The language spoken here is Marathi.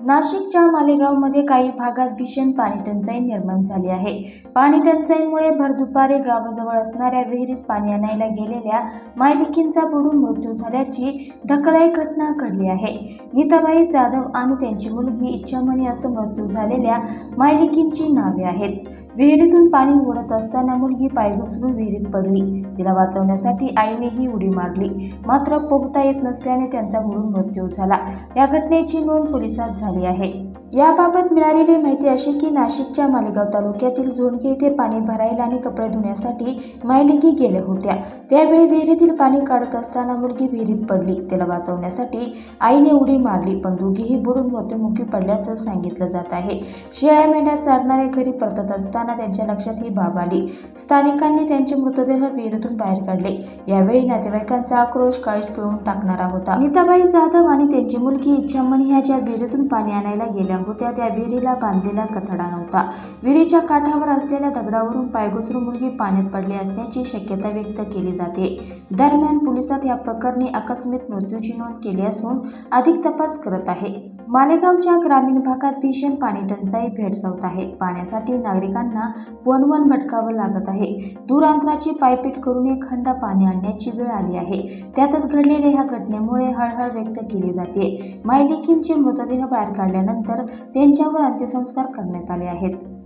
नाशिकच्या मालेगावमध्ये काही भागात भीषण पाणी टंचाई निर्माण झाली आहे। पाणी टंचाईमुळे भर दुपारी गावाजवळ असणाऱ्या विहिरीत पाणी आणायला गेलेल्या मायलेकींचा बुडून मृत्यू झाल्याची धक्कादायक घटना घडली आहे। नीताबाई जाधव आणि त्यांची मुलगी इच्छामणी असं मृत्यू झालेल्या मायलेकींची नावे आहेत। विहिरीतून पाणी ओढत असताना मुलगी पाय घसरून विहिरीत पडली। तिला वाचवण्यासाठी आईने ही उडी मारली, मात्र पोहता येत नसल्याने त्यांचा बुडून मृत्यू झाला। या घटनेची नोंद पोलिसात झाली आहे। याबाबत मिळालेली माहिती अशी की नाशिकच्या मालेगाव तालुक्यातील झोणके येथे पाणी भरायला आणि कपडे धुण्यासाठी मायलेकी गेल्या होत्या। त्यावेळी विहिरीतील पाणी काढत असताना मुलगी विहिरीत पडली। तिला वाचवण्यासाठी आईने उडी मारली, पण दोघेही बुडून मृत्युमुखी पडल्याचं सांगितलं जात आहे। शेळ्या मेंढ्या चारणाऱ्या घरी परतत असताना त्यांच्या लक्षात ही बाब आली। स्थानिकांनी त्यांचे मृतदेह विहिरीतून बाहेर काढले। यावेळी नातेवाईकांचा आक्रोश काळीज पिळून टाकणारा होता। नीताबाई जाधव आणि त्यांची मुलगी इच्छामणी ह्या ज्या विहिरीतून पाणी आणायला गेल्या होत्या त्या विहिरीला बांधलेला कथडा नव्हता। विहिरीच्या काठावर असलेल्या दगडावरून पाय घसरून मुलगी पाण्यात पडली असण्याची शक्यता व्यक्त केली जाते। दरम्यान पोलिसात या प्रकरणी आकस्मिक मृत्यूची नोंद केली असून अधिक तपास करत आहे। मालेगावच्या ग्रामीण भागात भीषण पाणी टंचाई भेडसावत आहे। पाण्यासाठी नागरिकांना वणवण भटकावं लागत आहे। दूर अंतराची पायपीट करून एक हंडा पाणी आणण्याची वेळ आली आहे। त्यातच घडलेल्या ह्या घटनेमुळे हळहळ व्यक्त केली जाते। मायलेकींचे मृतदेह बाहेर काढल्यानंतर त्यांच्यावर अंत्यसंस्कार करण्यात आले आहेत।